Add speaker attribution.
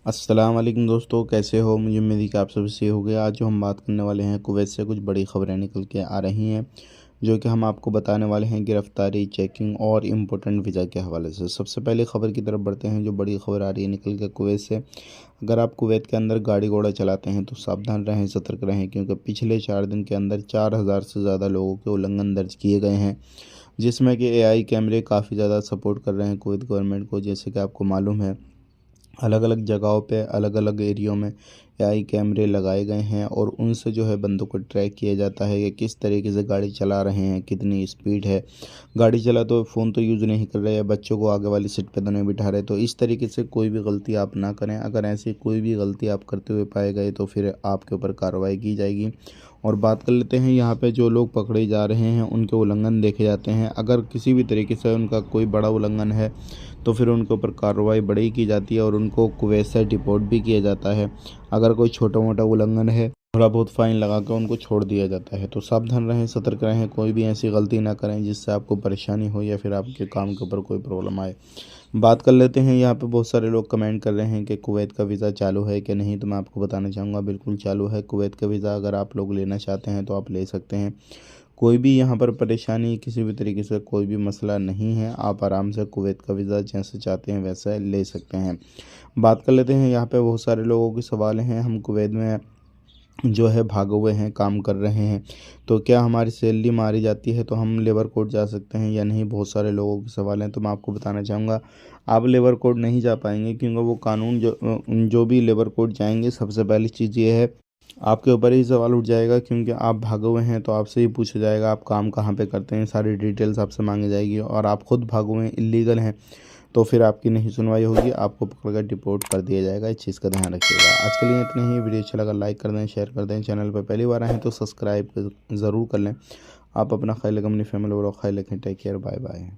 Speaker 1: अस्सलाम वालेकुम दोस्तों, कैसे हो। मुझे उम्मीद है कि आप सभी सही हो गए। आज जो हम बात करने वाले हैं, कुवैत से कुछ बड़ी खबरें निकल के आ रही हैं जो कि हम आपको बताने वाले हैं गिरफ्तारी, चेकिंग और इम्पोर्टेंट वीज़ा के हवाले से। सबसे पहले खबर की तरफ बढ़ते हैं। जो बड़ी खबर आ रही है निकल के कुवैत से, अगर आप कुवैत के अंदर गाड़ी घोड़ा चलाते हैं तो सावधान रहें, सतर्क रहें, क्योंकि पिछले 4 दिन के अंदर 4,000 से ज़्यादा लोगों के उल्लंघन दर्ज किए गए हैं, जिसमें कि एआई कैमरे काफ़ी ज़्यादा सपोर्ट कर रहे हैं कुवैत गवर्नमेंट को। जैसे कि आपको मालूम है, अलग अलग जगहों पे अलग अलग एरियो में एआई कैमरे लगाए गए हैं और उनसे जो है बंदों को ट्रैक किया जाता है कि किस तरीके से गाड़ी चला रहे हैं, कितनी स्पीड है। गाड़ी चला तो फ़ोन तो यूज़ नहीं कर रहे हैं, बच्चों को आगे वाली सीट पे तो नहीं बिठा रहे। तो इस तरीके से कोई भी गलती आप ना करें। अगर ऐसी कोई भी गलती आप करते हुए पाए गए तो फिर आपके ऊपर कार्रवाई की जाएगी। और बात कर लेते हैं यहाँ पे जो लोग पकड़े जा रहे हैं उनके उल्लंघन देखे जाते हैं। अगर किसी भी तरीके से उनका कोई बड़ा उल्लंघन है तो फिर उनके ऊपर कार्रवाई बड़ी की जाती है और उनको कुवैत से डिपोर्ट भी किया जाता है। अगर कोई छोटा मोटा उल्लंघन है, थोड़ा बहुत फ़ाइन लगा कर उनको छोड़ दिया जाता है। तो सावधान रहें, सतर्क रहें, कोई भी ऐसी गलती ना करें जिससे आपको परेशानी हो या फिर आपके काम के ऊपर कोई प्रॉब्लम आए। बात कर लेते हैं, यहाँ पे बहुत सारे लोग कमेंट कर रहे हैं कि कुवैत का वीज़ा चालू है कि नहीं। तो मैं आपको बताना चाहूँगा, बिल्कुल चालू है। कुवैत का वीज़ा अगर आप लोग लेना चाहते हैं तो आप ले सकते हैं। कोई भी यहाँ पर परेशानी, किसी भी तरीके से कोई भी मसला नहीं है। आप आराम से कुवैत का वीज़ा जैसे चाहते हैं वैसा ले सकते हैं। बात कर लेते हैं, यहाँ पे बहुत सारे लोगों के सवाल हैं। हम कुवैत में जो है भागे हुए हैं, काम कर रहे हैं, तो क्या हमारी सैलरी मारी जाती है, तो हम लेबर कोर्ट जा सकते हैं या नहीं। बहुत सारे लोगों के सवाल हैं। तो मैं आपको बताना चाहूँगा, आप लेबर कोर्ट नहीं जा पाएंगे, क्योंकि वो कानून जो भी लेबर कोर्ट जाएंगे, सबसे पहली चीज़ ये है, आपके ऊपर ही सवाल उठ जाएगा, क्योंकि आप भागे हुए हैं। तो आपसे ही पूछा जाएगा आप काम कहाँ पे करते हैं, सारी डिटेल्स आपसे मांगी जाएगी। और आप खुद भागे हुए हैं, इलीगल हैं, तो फिर आपकी नहीं सुनवाई होगी, आपको पकड़कर डिपोर्ट कर दिया जाएगा। इस चीज़ का ध्यान रखिएगा। आज के लिए इतने ही। वीडियो अच्छा लगा लाइक कर दें, शेयर कर दें। चैनल पर पहली बार आए हैं तो सब्सक्राइब ज़रूर कर लें। आप अपना ख्याल रखें, अपनी फैमिली और ख्याल रखें। Take care, bye bye.